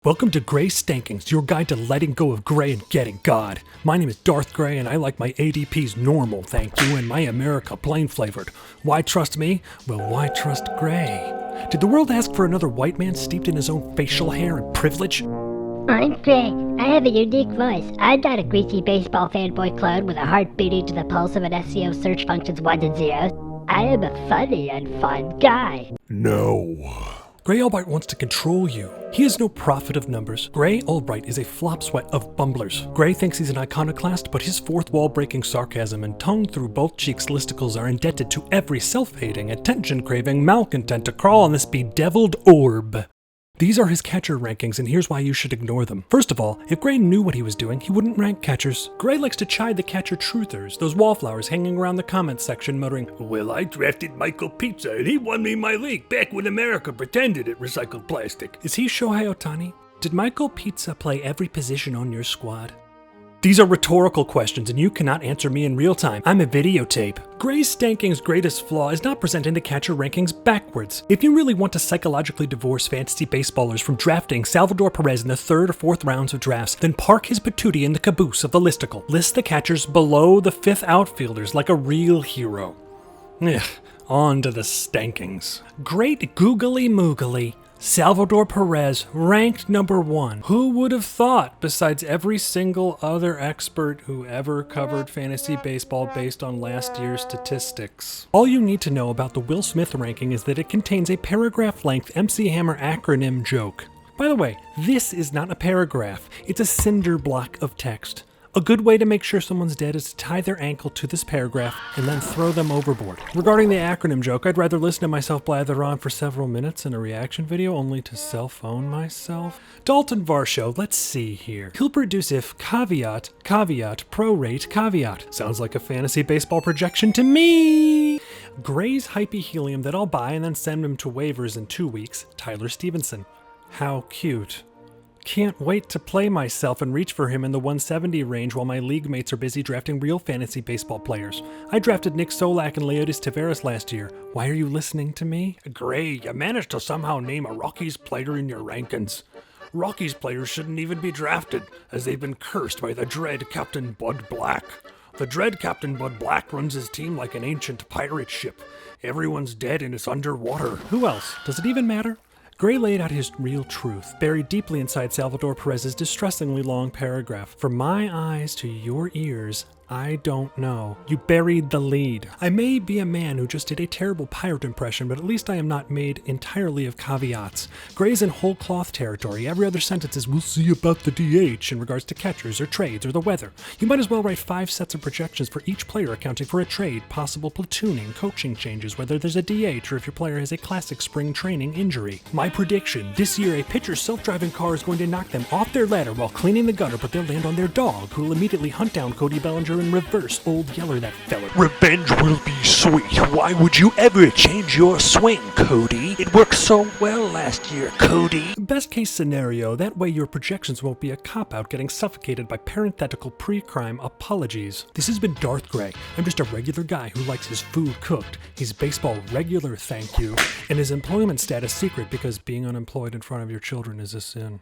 Welcome to Gray Stankings, your guide to letting go of Gray and getting God. My name is Darth Gray, and I like my ADPs normal, thank you, and my America plain flavored. Why trust me? Well, why trust Gray? Did the world ask for another white man steeped in his own facial hair and privilege? I'm Gray. I have a unique voice. I'm not a greasy baseball fanboy clone with a heart beating to the pulse of an SEO search function's ones and zeros. I am a funny and fun guy. No. Gray Albright wants to control you. He is no prophet of numbers. Gray Albright is a flop sweat of bumblers. Gray thinks he's an iconoclast, but his fourth wall-breaking sarcasm and tongue through both cheeks listicles are indebted to every self-hating, attention-craving malcontent to crawl on this bedeviled orb. These are his catcher rankings, and here's why you should ignore them. First of all, if Gray knew what he was doing, he wouldn't rank catchers. Gray likes to chide the catcher truthers, those wallflowers hanging around the comments section muttering, "Well, I drafted Michael Pizza, and he won me my league back when America pretended it recycled plastic." Is he Shohei Ohtani? Did Michael Pizza play every position on your squad? These are rhetorical questions, and you cannot answer me in real time. I'm a videotape. Gray Stanking's greatest flaw is not presenting the catcher rankings backwards. If you really want to psychologically divorce fantasy baseballers from drafting Salvador Perez in the third or fourth rounds of drafts, then park his patootie in the caboose of the listicle. List the catchers below the fifth outfielders like a real hero. On to the Stankings. Great googly moogly. Salvador Perez, ranked number 1. Who would have thought, besides every single other expert who ever covered fantasy baseball based on last year's statistics? All you need to know about the Will Smith ranking is that it contains a paragraph-length MC Hammer acronym joke. By the way, this is not a paragraph, it's a cinder block of text. A good way to make sure someone's dead is to tie their ankle to this paragraph and then throw them overboard. Regarding the acronym joke, I'd rather listen to myself blather on for several minutes in a reaction video only to cell phone myself. Dalton Varsho, let's see here. He'll produce if caveat, prorate, caveat. Sounds like a fantasy baseball projection to me! Gray's hypey helium that I'll buy and then send him to waivers in 2 weeks, Tyler Stevenson. How cute. Can't wait to play myself and reach for him in the 170 range while my league mates are busy drafting real fantasy baseball players. I drafted Nick Solak and Leodis Taveras last year. Why are you listening to me? Gray, you managed to somehow name a Rockies player in your rankings. Rockies players shouldn't even be drafted, as they've been cursed by the dread Captain Bud Black. The dread Captain Bud Black runs his team like an ancient pirate ship. Everyone's dead and it's underwater. Who else? Does it even matter? Gray laid out his real truth, buried deeply inside Salvador Perez's distressingly long paragraph. From my eyes to your ears, I don't know. You buried the lead. I may be a man who just did a terrible pirate impression, but at least I am not made entirely of caveats. Gray's in whole cloth territory. Every other sentence is, "We'll see about the DH" in regards to catchers or trades or the weather. You might as well write 5 sets of projections for each player accounting for a trade, possible platooning, coaching changes, whether there's a DH or if your player has a classic spring training injury. My prediction, this year a pitcher's self-driving car is going to knock them off their ladder while cleaning the gutter, but they'll land on their dog, who will immediately hunt down Cody Bellinger in reverse Old Yeller that feller. Revenge will be sweet. Why would you ever change your swing, Cody? It worked so well last year, Cody. Best case scenario, that way your projections won't be a cop-out getting suffocated by parenthetical pre-crime apologies. This has been Darth Gray. I'm just a regular guy who likes his food cooked. He's baseball regular, thank you, and his employment status secret because being unemployed in front of your children is a sin.